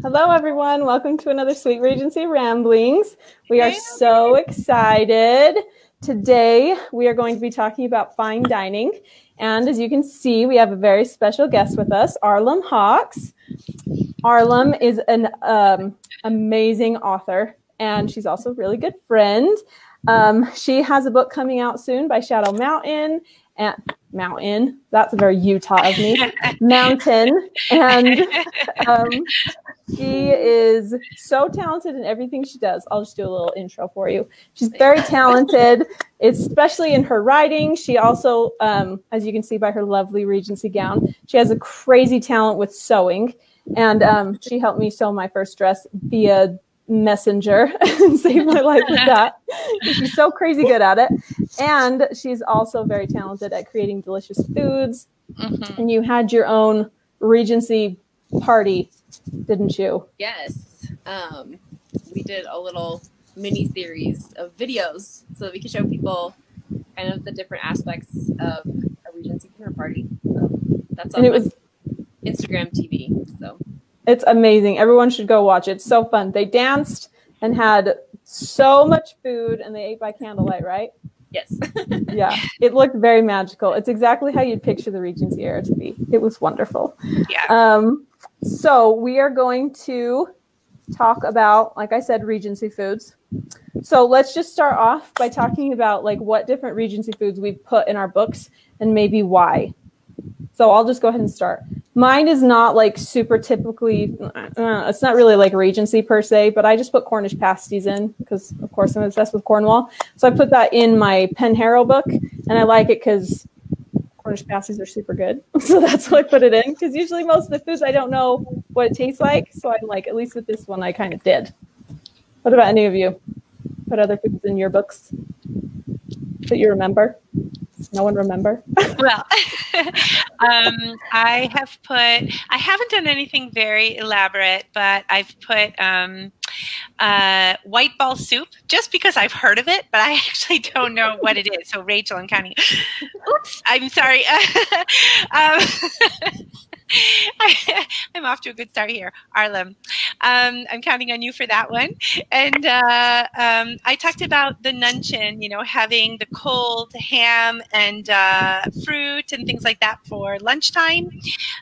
Hello, everyone. Welcome to another Sweet Regency Ramblings. We are Hey. so excited. Today, we are going to be talking about fine dining. And as you can see, we have a very special guest with us, Arlem Hawks. Arlem is an amazing author, and she's also a really good friend. She has a book coming out soon by Shadow Mountain. And Mountain, that's a very Utah of me. Mountain. And she is so talented in everything she does. I'll just do a little intro for you. She's very talented, especially in her writing. She also, as you can see by her lovely Regency gown, she has a crazy talent with sewing. And she helped me sew my first dress via Messenger and saved my life with that. She's so crazy good at it. And she's also very talented at creating delicious foods. Mm-hmm. And you had your own Regency party, didn't you? Yes. We did a little mini series of videos so that we could show people kind of the different aspects of a Regency dinner party. So that's on Instagram TV. So it's amazing. Everyone should go watch it. It's so fun. They danced and had so much food, and they ate by candlelight, right? Yes. Yeah, it looked very magical. It's exactly how you'd picture the Regency era to be. It was wonderful. Yeah. So we are going to talk about, like I said, Regency foods. So let's just start off by talking about like what different Regency foods we've put in our books and maybe why. So I'll just go ahead and start. Mine is not like super typically, it's not really like Regency per se, but I just put Cornish pasties in because, of course, I'm obsessed with Cornwall. So I put that in my Penharrow book, and I like it because Cornish pasties are super good. So that's why I put it in, because usually most of the foods I don't know what it tastes like. So I'm like, at least with this one, I kind of did. What about any of you? Put other foods in your books that you remember? No one remember? Well, I haven't done anything very elaborate, but I've put white ball soup just because I've heard of it, but I actually don't know what it is. So Rachel and Connie, oops, I'm sorry. I'm off to a good start here. Arlem, I'm counting on you for that one. And I talked about the nuncheon, having the cold ham and fruit and things like that for lunchtime.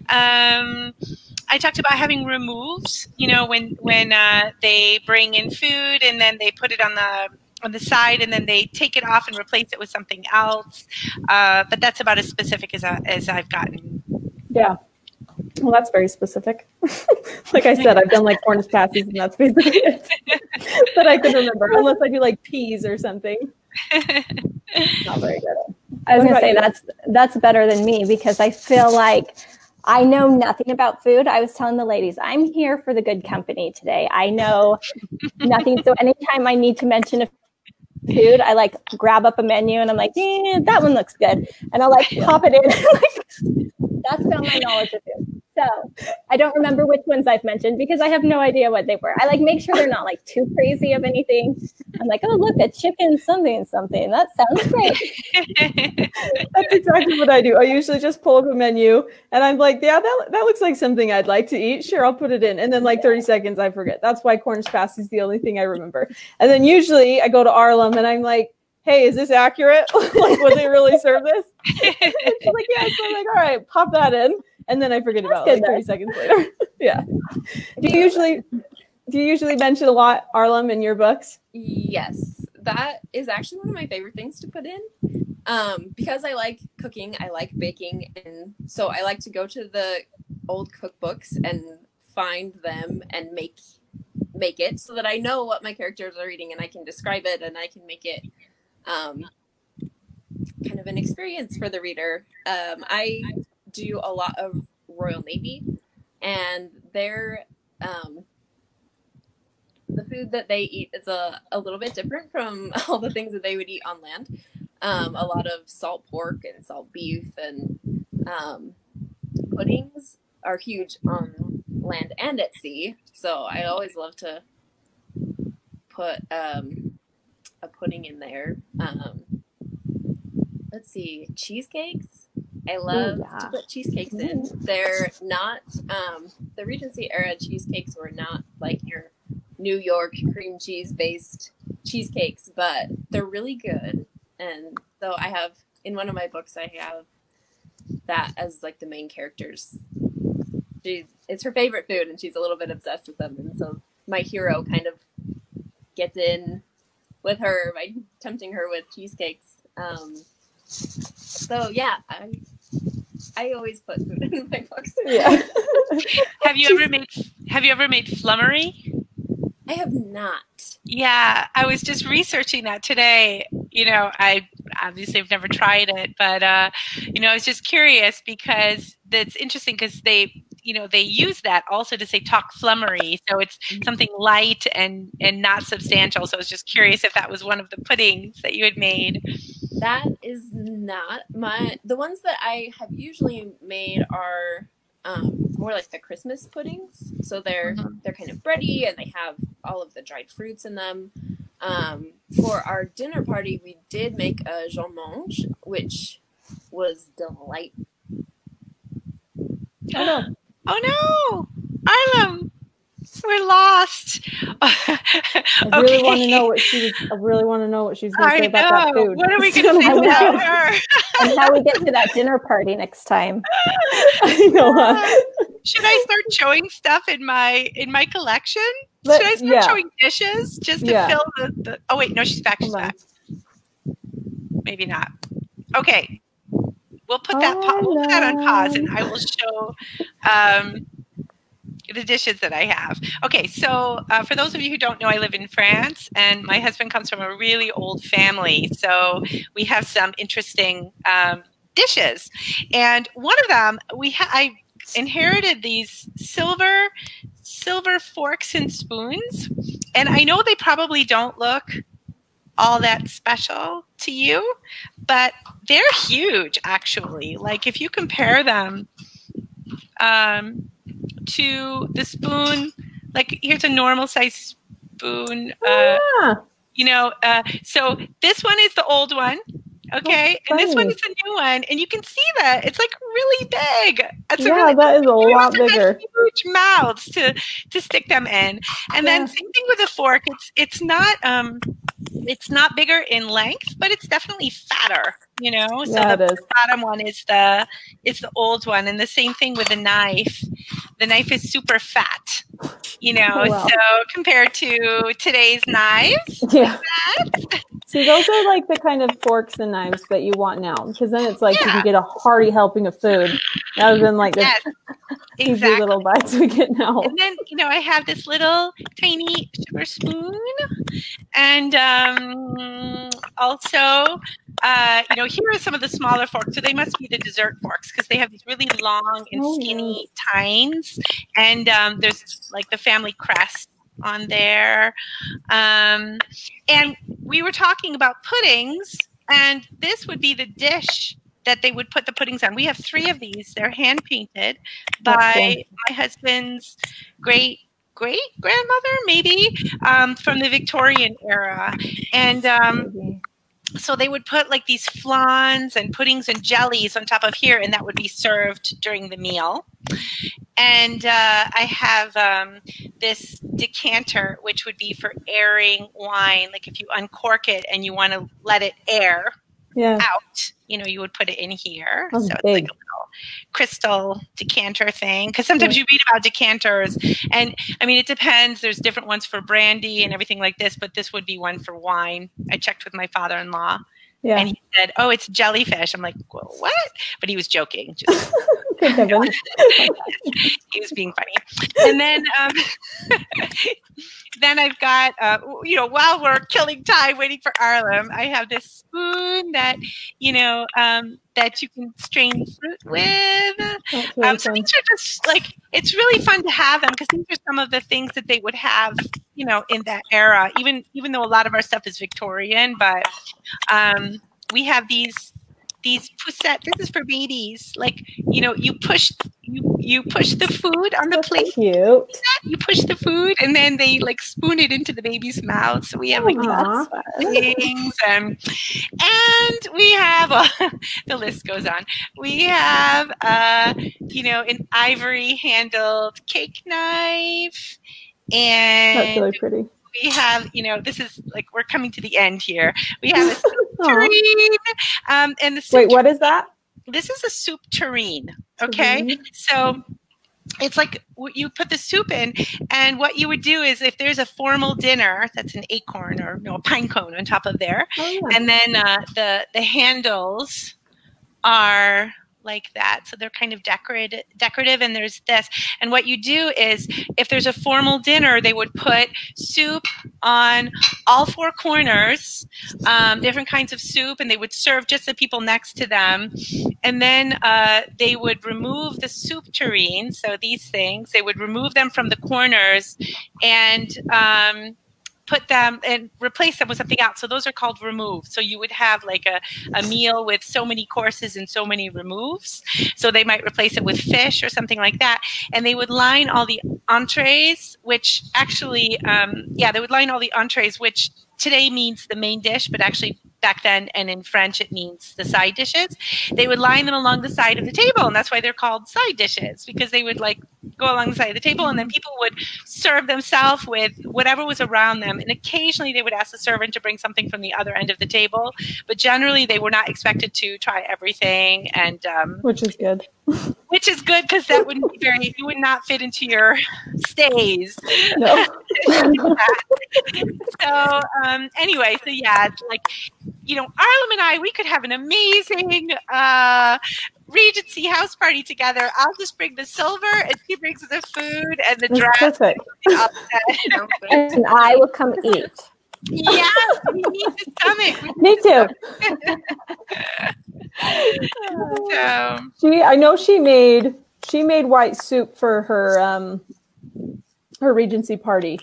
I talked about having removes, when they bring in food and then they put it on the side and then they take it off and replace it with something else. But that's about as specific as I've gotten. Yeah. Well, that's very specific. Like I said, I've done like Cornish pasties, and that's basically it that I can remember, unless I do like peas or something. Not very good. I was going to say that's better than me, because I feel like I know nothing about food. I was telling the ladies, I'm here for the good company today. I know nothing. So anytime I need to mention a food, I like grab up a menu and I'm like, that one looks good. And I'll like pop it in. That's about my knowledge of food. So I don't remember which ones I've mentioned because I have no idea what they were. I like make sure they're not like too crazy of anything. I'm like, oh, look, a chicken something. That sounds great. That's exactly what I do. I usually just pull up a menu and I'm like, yeah, that looks like something I'd like to eat. Sure, I'll put it in. And then like 30 seconds, I forget. That's why Cornish pasty is the only thing I remember. And then usually I go to Arlem and I'm like, hey, is this accurate? Like, would they really serve this? She's like, yeah. So I'm like, all right, pop that in. And then I forget about it like 30 seconds later. Yeah. Do you usually mention a lot, Arlem, in your books? Yes. That is actually one of my favorite things to put in. Because I like cooking, I like baking, and so I like to go to the old cookbooks and find them and make it so that I know what my characters are eating and I can describe it and I can make it kind of an experience for the reader. I do a lot of Royal Navy, and their the food that they eat is a little bit different from all the things that they would eat on land. A lot of salt pork and salt beef, and puddings are huge on land and at sea. So I always love to put a pudding in there. Let's see, cheesecakes I love to put cheesecakes in. They're not, the Regency era cheesecakes were not like your New York cream cheese based cheesecakes, but they're really good. And so I have, in one of my books, I have that as like the main characters. It's her favorite food and she's a little bit obsessed with them. And so my hero kind of gets in with her by tempting her with cheesecakes. So yeah, I always put food in my books. Yeah. Have you ever made flummery? I have not. Yeah, I was just researching that today. You know, I obviously have never tried it, but you know, I was just curious because that's interesting because they use that also to say talk flummery. So it's something light and not substantial. So I was just curious if that was one of the puddings that you had made. That is not the ones that I have usually made are more like the Christmas puddings. So they're kind of bready and they have all of the dried fruits in them. For our dinner party, we did make a jambon mange, which was delightful. Oh no, Arlem, we're lost. I really want to know what she was going to say about that food. What are we going to say about her? And how we get to that dinner party next time. I know. Should I start showing stuff in my collection? Should I start showing dishes just to fill the? Oh wait, no, she's back. She's back. Maybe not. Okay, we'll put that. We'll put that on pause, and I will show the dishes that I have. Okay, so for those of you who don't know, I live in France, and my husband comes from a really old family, so we have some interesting dishes. And one of them, I inherited these silver forks and spoons, and I know they probably don't look all that special to you, but they're huge actually. Like if you compare them to the spoon, like here's a normal size spoon, you know, so this one is the old one. Okay, and this one is the new one, and you can see that it's like really big. It's that is a lot bigger. Huge mouths to stick them in, and then same thing with a fork. It's not bigger in length, but it's definitely fatter. You know, so the bottom one is the old one, and the same thing with the knife. The knife is super fat. You know, so compared to today's knives, See, those are like the kind of forks and knives that you want now, because then it's like you can get a hearty helping of food rather than like the easy little bites we get now. And then, you know, I have this little tiny sugar spoon, and also, you know, here are some of the smaller forks. So they must be the dessert forks because they have these really long and skinny tines, and there's like the family crest on there. And we were talking about puddings, and this would be the dish that they would put the puddings on. We have 3 of these. They're hand painted by my husband's great grandmother, maybe, from the Victorian era. And so they would put like these flans and puddings and jellies on top of here, and that would be served during the meal. And I have this decanter, which would be for airing wine. Like if you uncork it and you want to let it air out, you know, you would put it in here. So it's like a little crystal decanter thing. Because sometimes you read about decanters, and I mean, it depends. There's different ones for brandy and everything like this, but this would be one for wine. I checked with my father-in-law. Yeah. And he said, "Oh, it's jellyfish." I'm like, well, "What?" But he was joking. Just he was being funny. And then, then I've got, you know, while we're killing time waiting for Arlem, I have this spoon that, you know, that you can strain fruit with. So these are just like, it's really fun to have them because these are some of the things that they would have, you know, in that era. Even though a lot of our stuff is Victorian, but we have these poussette. This is for babies. Like, you know, you push you push the food on the plate. Cute. You push the food, and then they like spoon it into the baby's mouth. So we have like things, and we have the list goes on. We have an ivory handled cake knife, and That's really pretty. we have, this is like, we're coming to the end here. We have a soup tureen. And the soup Wait, what is that? This is a soup tureen. Okay. So it's like you put the soup in, and what you would do is if there's a formal dinner, that's an acorn or a pine cone on top of there. And then the handles are like that. So they're kind of decorative, and there's this. And what you do is if there's a formal dinner, they would put soup on all four corners, different kinds of soup, and they would serve just the people next to them. And then they would remove the soup tureen, so these things, they would remove them from the corners and put them and replace them with something else. So those are called removes. So you would have like a meal with so many courses and so many removes. So they might replace it with fish or something like that. And they would line all the entrees, which actually, they would line all the entrees, which today means the main dish, but actually back then and in French it means the side dishes. They would line them along the side of the table, and that's why they're called side dishes, because they would like go along the side of the table, and then people would serve themselves with whatever was around them. And occasionally they would ask the servant to bring something from the other end of the table, but generally they were not expected to try everything. And which is good. Which is good, because that wouldn't be you would not fit into your stays. No. So anyway, so yeah, it's like, Arlem and I, we could have an amazing Regency house party together. I'll just bring the silver, and she brings the food and the dress. Perfect. And I will come eat. Yeah, we need the stomach. Me too. I know she made white soup for her Regency party,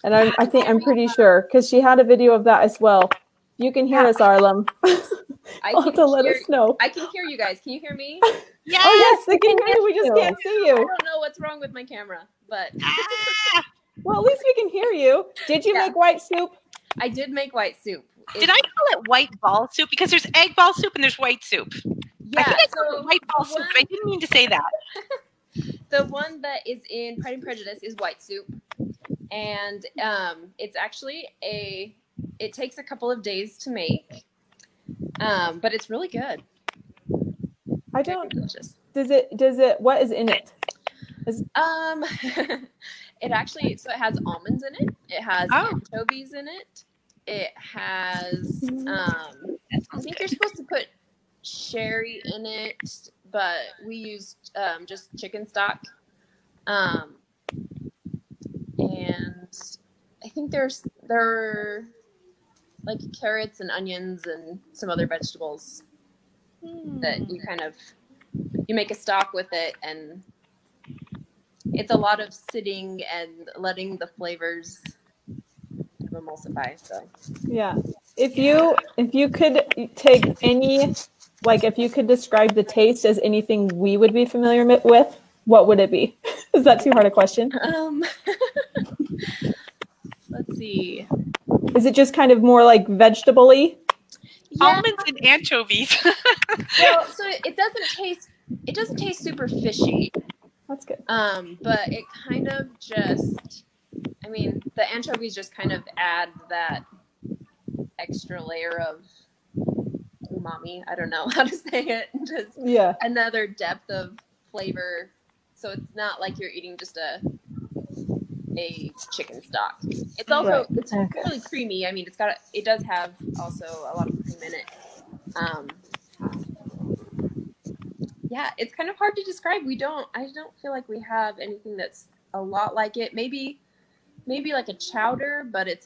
and I'm pretty sure, because she had a video of that as well. You can hear us, Arlem. You'll have to let us know. I can hear you guys. Can you hear me? Yes. Oh yes, we can hear you. We just can't see you. I don't know what's wrong with my camera, but well, at least we can hear you. Did you make white soup? I did make white soup. Did I call it white ball soup? Because there's egg ball soup and there's white soup. Yeah, I think I called it white ball soup, but I didn't mean to say that. The one that is in Pride and Prejudice is white soup, and it's actually it takes a couple of days to make, but it's really good. I don't. Does it? What is in it? It actually, so it has almonds in it. It has anchovies in it. It has, I think you're supposed to put sherry in it, but we used just chicken stock. And I think there are like carrots and onions and some other vegetables that you make a stock with it, and it's a lot of sitting and letting the flavors emulsify. So yeah, if you could take any, like, if you could describe the taste as anything we would be familiar with, what would it be? Is that too hard a question? Let's see. Is it just kind of more like vegetable-y? Yeah. Almonds and anchovies. Well, so it doesn't taste super fishy. That's good. But it kind of just, I mean, the anchovies just kind of add that extra layer of umami. I don't know how to say it. Just another depth of flavor. So it's not like you're eating just a chicken stock. It's also it's really creamy. I mean, it does have also a lot of cream in it. Yeah, it's kind of hard to describe. I don't feel like we have anything that's a lot like it. Maybe like a chowder, but it's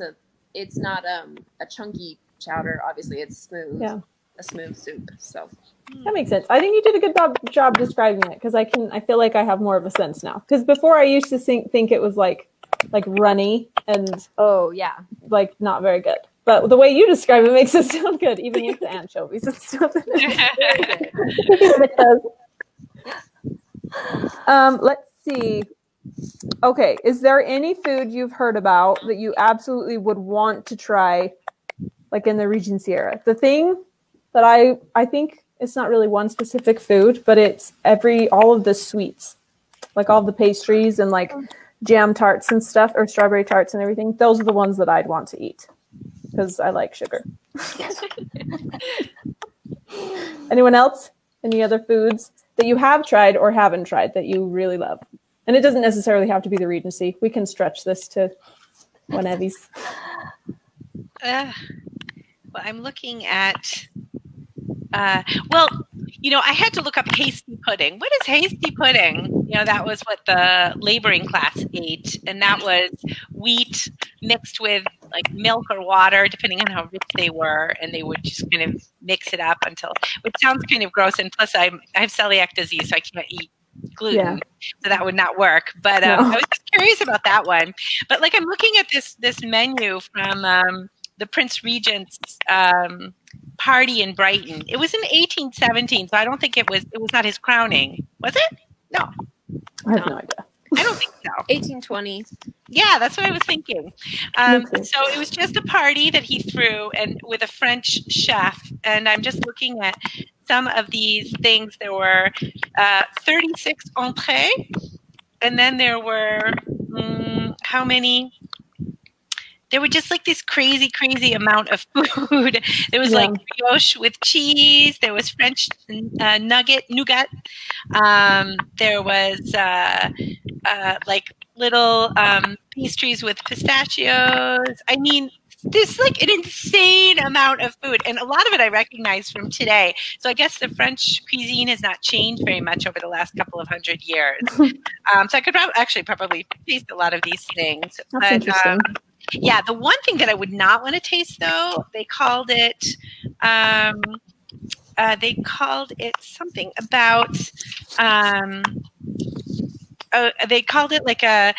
not a chunky chowder. Obviously, it's smooth. Yeah. A smooth soup. So that makes sense. I think you did a good job describing it, because I feel like I have more of a sense now. Because before I used to think it was like runny and like not very good. But the way you describe it makes it sound good, even with the anchovies and stuff. Let's see. Okay, is there any food you've heard about that you absolutely would want to try, like in the Regency era? The thing that I think it's not really one specific food, but it's all of the sweets, like all the pastries and like jam tarts and stuff, or strawberry tarts and everything. Those are the ones that I'd want to eat because I like sugar. Anyone else? Any other foods that you have tried or haven't tried that you really love? And it doesn't necessarily have to be the Regency. We can stretch this to whenever's. Well, I'm looking at, well, you know, I had to look up hasty pudding. What is hasty pudding? You know, that was what the laboring class ate. And that was wheat mixed with like milk or water, depending on how rich they were. And they would just kind of mix it up until, which sounds kind of gross. And plus I have celiac disease, so I can't eat gluten, so that would not work. But I was just curious about that one. But like I'm looking at this menu from the Prince Regent's party in Brighton. It was in 1817, so I don't think it was not his crowning. Was it? No. I have no idea. I don't think so. 1820. Yeah, that's what I was thinking. So it was just a party that he threw, and with a French chef. And I'm just looking at some of these things. There were 36 entrées, and then there were how many? There were just like this crazy amount of food. There was like brioche with cheese. There was French nougat. There was like little pastries with pistachios. I mean, there's like an insane amount of food, and a lot of it I recognize from today. So I guess the French cuisine has not changed very much over the last couple of 100 years. So I could probably taste a lot of these things. That's interesting. Yeah, the one thing that I would not want to taste, though, they called it something about. They called it like a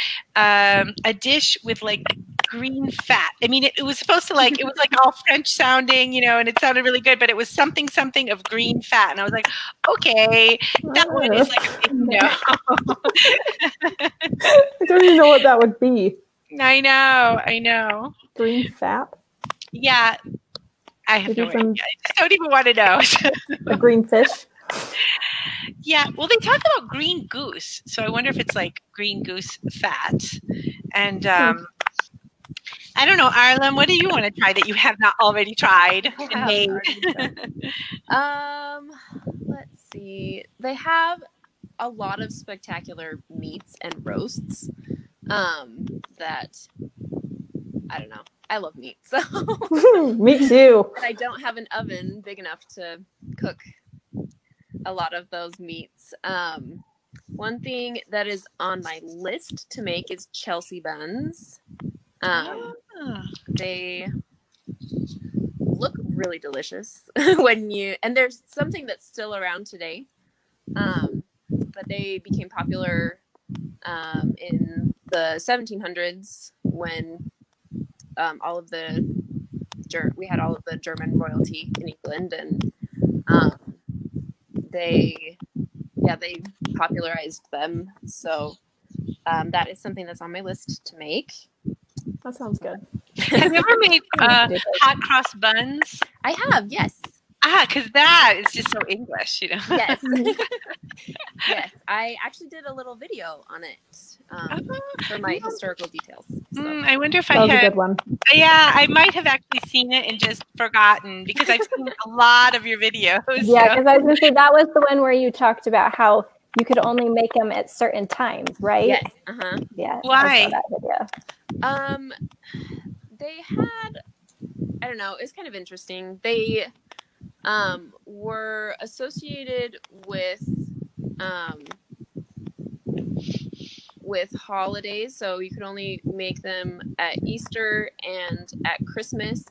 dish with like green fat. I mean, it was supposed to it was like all French sounding, you know, and it sounded really good, but it was something of green fat. And I was like, okay, that one is like a big no. I don't even know what that would be. I know. Green fat? Yeah. I have no idea. I just don't even want to know. A green fish? Yeah. Well, they talk about green goose. So I wonder if it's like green goose fat. And I don't know, Arlen, what do you want to try that you have not already tried and made? Let's see. They have a lot of spectacular meats and roasts. That I don't know. I love meat, so me too. And I don't have an oven big enough to cook a lot of those meats. One thing that is on my list to make is Chelsea buns. They look really delicious and there's something that's still around today. But they became popular in the 1700s when we had all of the German royalty in England, and they popularized them. So that is something that's on my list to make. That sounds good. Have you ever made hot cross buns? I have, yes. Because that is just so English, you know. Yes. Yes, I actually did a little video on it for my historical details. So. I wonder if that was a good one. Yeah, I might have actually seen it and just forgotten because I've seen a lot of your videos. Yeah, because I was going to say that was the one where you talked about how you could only make them at certain times, right? Yes. Yeah. Why? I saw that video. They had, I don't know, it's kind of interesting. They were associated with holidays, so you could only make them at Easter and at Christmas.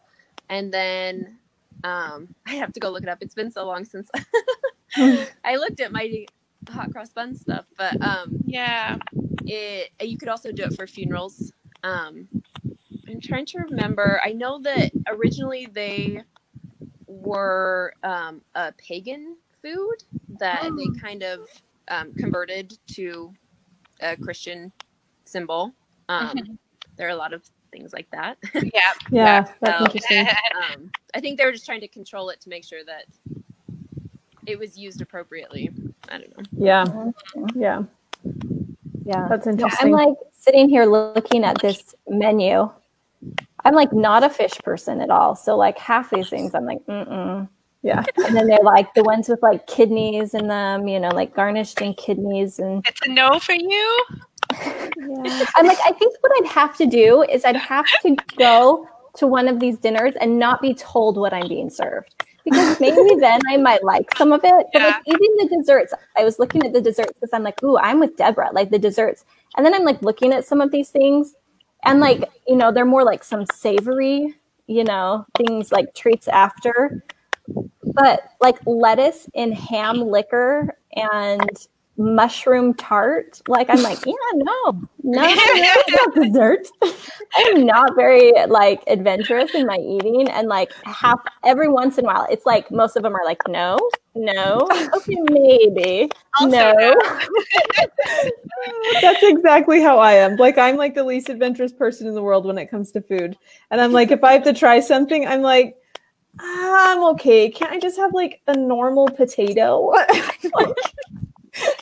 And then I have to go look it up. It's been so long since I looked at my hot cross bun stuff, but you could also do it for funerals. I'm trying to remember. I know that originally they were a pagan food that they kind of converted to a Christian symbol. There are a lot of things like that. Yeah, that's interesting. I think they were just trying to control it to make sure that it was used appropriately. I don't know. Yeah. That's I'm interesting. like sitting here looking at this menu. I'm like not a fish person at all. So like half these things I'm like, Yeah. And then they're like the ones with like kidneys in them, you know, like garnished in kidneys. And It's a no for you? I'm like, I think what I'd have to do is I'd have to go to one of these dinners and not be told what I'm being served. Because maybe then I might like some of it. But like even the desserts, I was looking at the desserts because I'm like, ooh, I'm with Deborah, like the desserts. And then I'm like looking at some of these things and like, you know, they're more like some savory, you know, things like treats after. But like lettuce in ham liquor and mushroom tart, like I'm like, no, that's not dessert. I'm not very like adventurous in my eating, and like every once in a while, it's like most of them are like no, okay, maybe Also no. That's exactly how I am. Like I'm like the least adventurous person in the world when it comes to food, and I'm like if I have to try something, I'm like I'm okay. Can't I just have like a normal potato? Like,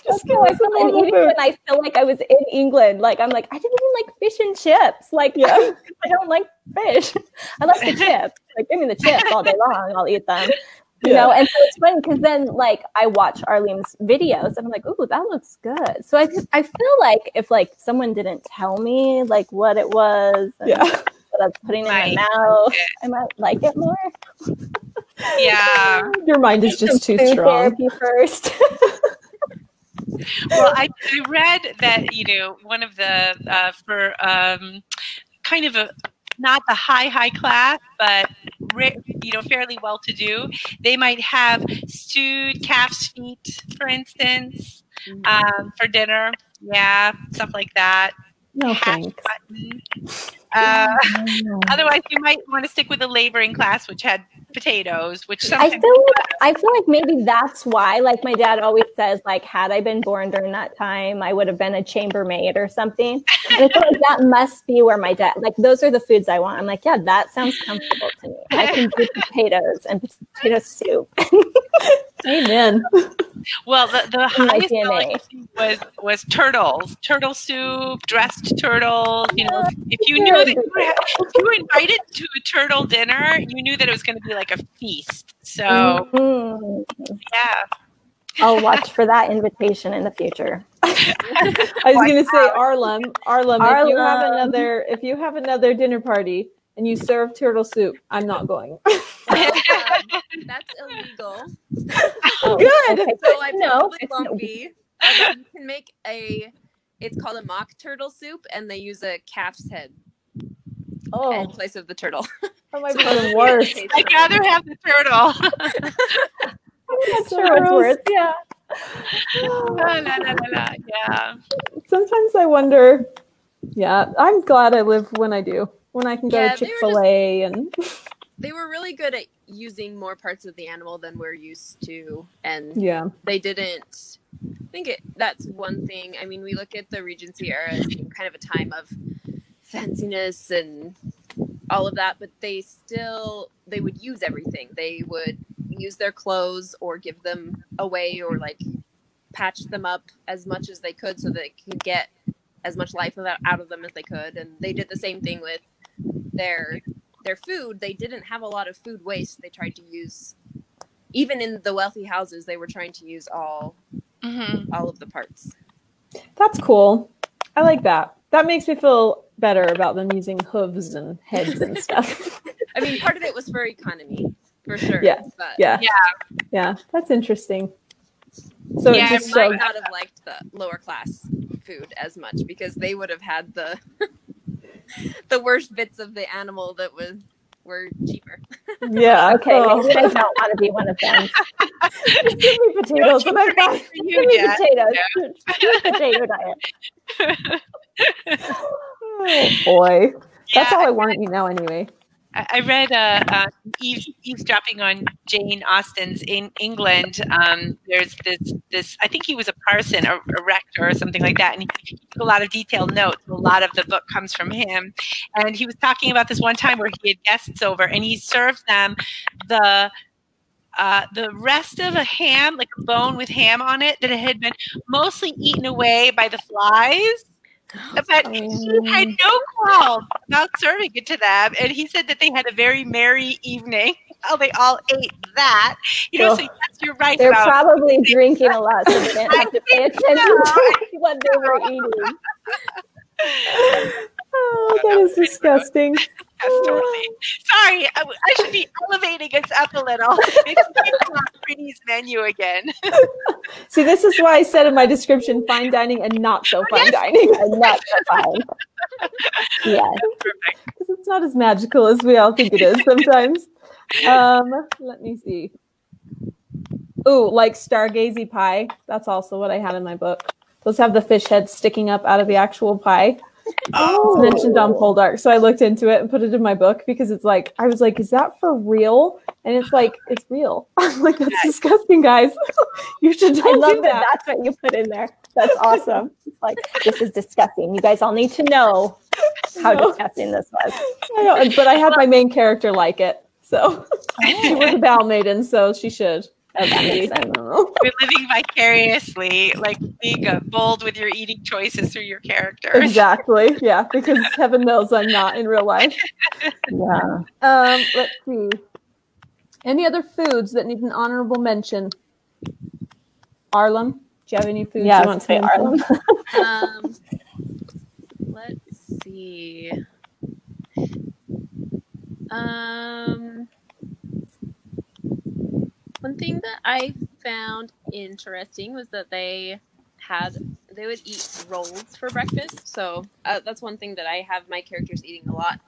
That's how I feel in eating when I feel like I was in England. Like I'm like I didn't even like fish and chips. Like I don't like fish. I like the chips. Like give me the chips all day long. I'll eat them. You know, and so it's funny because then like I watch Arlene's videos and I'm like, ooh, that looks good. So I feel like if like someone didn't tell me like what it was, and what I was putting in my mouth, I might like it more. Yeah. Your mind is just too Food strong. therapy first. Well, I read that, you know, one of the, for kind of a, not the high class, but, you know, fairly well-to-do, they might have stewed calf's feet, for instance, for dinner. Yeah, stuff like that. No thanks. Otherwise, you might want to stick with the laboring class, which had potatoes, which I sometimes feel like maybe that's why, like my dad always says, like, had I been born during that time, I would have been a chambermaid or something. And I feel like that must be where my dad, like, those are the foods I want. I'm like, yeah, that sounds comfortable to me. I can do potatoes and potato soup. Amen. Well, the highest delicacy was turtle soup, dressed turtles. You know, if you knew that if you were invited to a turtle dinner, you knew that it was going to be like a feast. So, yeah. I'll watch for that invitation in the future. I was going to say, Arlem, if you have another dinner party and you serve turtle soup, I'm not going. That's illegal. Good. So I probably won't be. You can make it's called a mock turtle soup, and they use a calf's head in place of the turtle. That might be even worse. I'd rather have the turtle. I'm not sure what's worse. Yeah. Yeah. Sometimes I wonder. Yeah, I'm glad I live when I do. When I can go to Chick-fil-A and. They were really good at using more parts of the animal than we're used to, and they didn't. I think that's one thing. I mean, we look at the Regency era as being kind of a time of fanciness and all of that, but they would use everything. They would use their clothes or give them away or like patch them up as much as they could so they could get as much life out of them as they could. And they did the same thing with their food. They didn't have a lot of food waste. They tried to use, even in the wealthy houses, they were trying to use all of the parts. That's cool. I like that. That makes me feel better about them using hooves and heads and stuff. I mean, part of it was for economy, for sure. Yeah. But Yeah. That's interesting. So I might not have liked the lower class food as much because they would have had the worst bits of the animal that were cheaper. Yeah. Okay. Maybe I don't want to be one of them. Give me potatoes and I'm fine. Give me potatoes. Potato diet. Oh boy. That's all I want to eat now anyway. I read eavesdropping on Jane Austen's in England. There's this. I think he was a parson, a rector, or something like that, and he took a lot of detailed notes. A lot of the book comes from him, and he was talking about this one time where he had guests over, and he served them the rest of a ham, like a bone with ham on it, that it had been mostly eaten away by the flies. But he had no qualms about serving it to them, and he said that they had a very merry evening. Oh, they all ate that. You know, so yes, you're right. They're probably drinking a lot, so they didn't have to pay attention to what they were eating. Oh, that is disgusting. Yes, totally. Sorry, I should be elevating us up a little. It's on Pretty's menu again. See, this is why I said in my description, fine dining and not so fine dining. And not so fine. Yes. Because it's not as magical as we all think it is sometimes. Let me see. Oh, like stargazy pie. That's also what I had in my book. Those have the fish heads sticking up out of the actual pie. It's mentioned on Poldark, so I looked into it and put it in my book because it's like, I was like, is that for real? And it's like, it's real. I'm like, that's disgusting, guys. You should I love do that. That's what you put in there. That's awesome. It's like, this is disgusting. You guys all need to know how disgusting this was. I know, but I had my main character like it, so she was a bow maiden, so she should. You're living vicariously, like being bold with your eating choices through your characters. Exactly. Yeah, because heaven knows I'm not in real life. Yeah. Let's see. Any other foods that need an honorable mention? Arlem, do you have any foods you want to mention? Arlem. Let's see. One thing that I found interesting was that they would eat rolls for breakfast. So that's one thing that I have my characters eating a lot.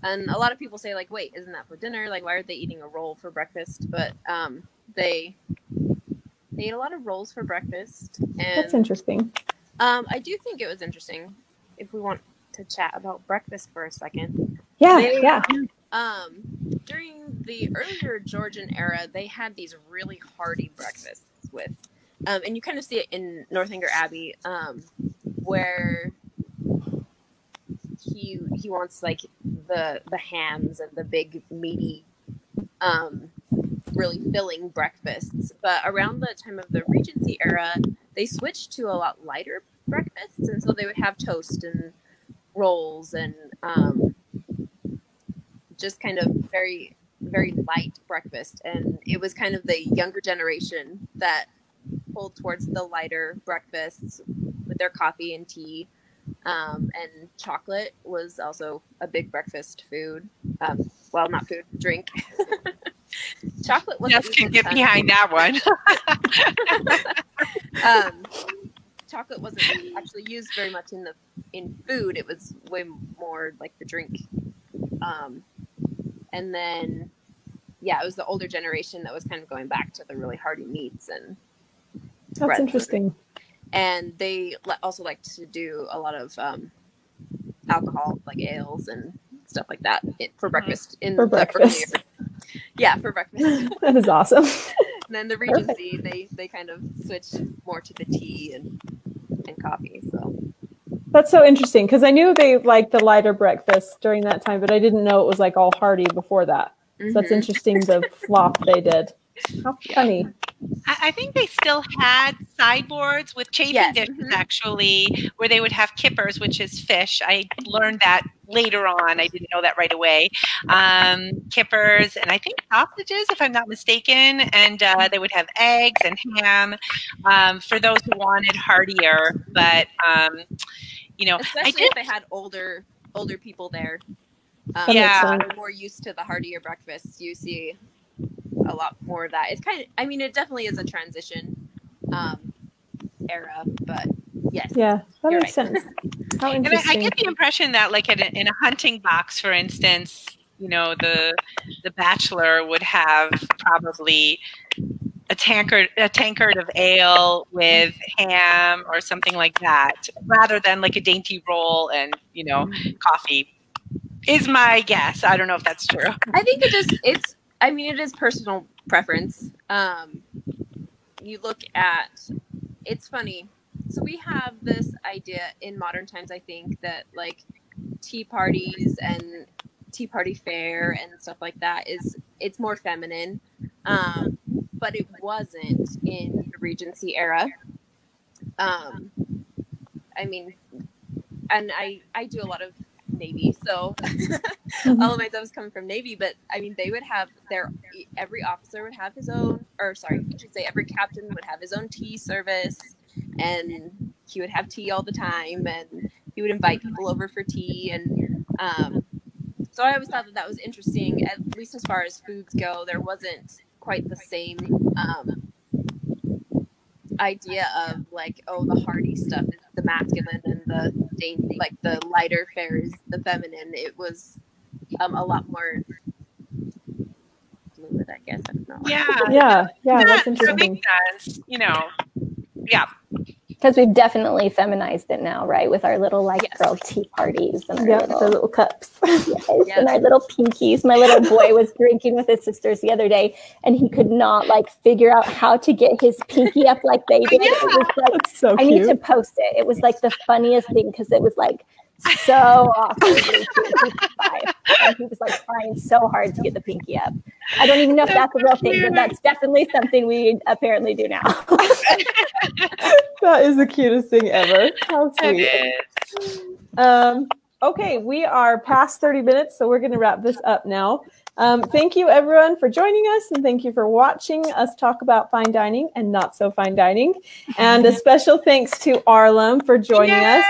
And a lot of people say, like, wait, isn't that for dinner? Like, why are they eating a roll for breakfast? But they ate a lot of rolls for breakfast. And that's interesting. I do think it was interesting. If we want to chat about breakfast for a second. Yeah. During the earlier Georgian era, they had these really hearty breakfasts with, and you kind of see it in Northanger Abbey, where he wants like the hams and the big meaty, really filling breakfasts. But around the time of the Regency era, they switched to a lot lighter breakfasts, and so they would have toast and rolls and just kind of very, very light breakfast. And it was kind of the younger generation that pulled towards the lighter breakfasts with their coffee and tea. And chocolate was also a big breakfast food. Well, not food, drink. Chocolate wasn't. Yes, can get behind that one. Chocolate wasn't actually used very much in food. It was way more like the drink. And then, yeah, it was the older generation that was kind of going back to the really hearty meats and that's interesting. And they also like to do a lot of alcohol, like ales and stuff like that for breakfast. For breakfast. Yeah, for breakfast. That is awesome. And then the Regency, they kind of switched more to the tea and coffee. So that's so interesting because I knew they liked the lighter breakfast during that time, but I didn't know it was like all hearty before that. So that's interesting, the flop they did. How funny. I think they still had sideboards with chafing dishes, actually, where they would have kippers, which is fish. I learned that later on. I didn't know that right away. Kippers and I think sausages, if I'm not mistaken. And they would have eggs and ham for those who wanted heartier. But, you know, especially if they had older people there. More used to the heartier breakfasts. You see a lot more of that. It's kind of, I mean, it definitely is a transition era, but yes. Yeah, that makes sense. How interesting. And I get the impression that, like, in a hunting box, for instance, you know, the bachelor would have probably a tankard of ale with ham or something like that, rather than like a dainty roll and, you know, coffee. is my guess. I don't know if that's true. I think it is personal preference. You look at, it's funny. So we have this idea in modern times, I think, that like tea parties and tea party fare and stuff like that it's more feminine. But it wasn't in the Regency era. I mean, and I do a lot of Navy, so all of my stuff is coming from Navy, but I mean, they would have every officer would have his own, or sorry, I should say every captain would have his own tea service, and he would have tea all the time, and he would invite people over for tea, and so I always thought that was interesting, at least as far as foods go. There wasn't quite the same idea of like, oh, the hearty stuff is the masculine and the dainty, like the lighter fare is the feminine. It was a lot more fluid, I guess. I don't know. Yeah, that's interesting. That makes sense. You know, yeah. Because we've definitely feminized it now, right? With our little girl tea parties and our the little cups. And our little pinkies. My little boy was drinking with his sisters the other day, and he could not figure out how to get his pinky up like they did. It was That's so I cute. need to post it. It was the funniest thing because it was so awkward. And he was trying so hard to get the pinky up. I don't even know if that's a real thing, but that's definitely something we apparently do now. That is the cutest thing ever. How sweet. Okay, we are past 30 minutes, so we're going to wrap this up now. Thank you, everyone, for joining us, and thank you for watching us talk about fine dining and not so fine dining. And a special thanks to Arlem for joining us,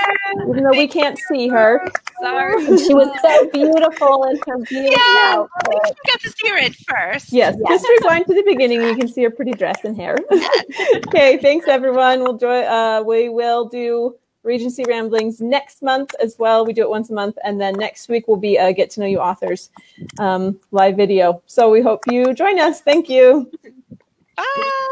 even though we can't see her. Sorry. She was so beautiful in her beautiful outfit. You got to see her at first. Yes, just rewind to the beginning. You can see her pretty dress and hair. Okay, thanks, everyone. We will do Regency Ramblings next month as well. We do it once a month, and then next week will be a Get to Know You Authors live video. So we hope you join us. Thank you. Bye.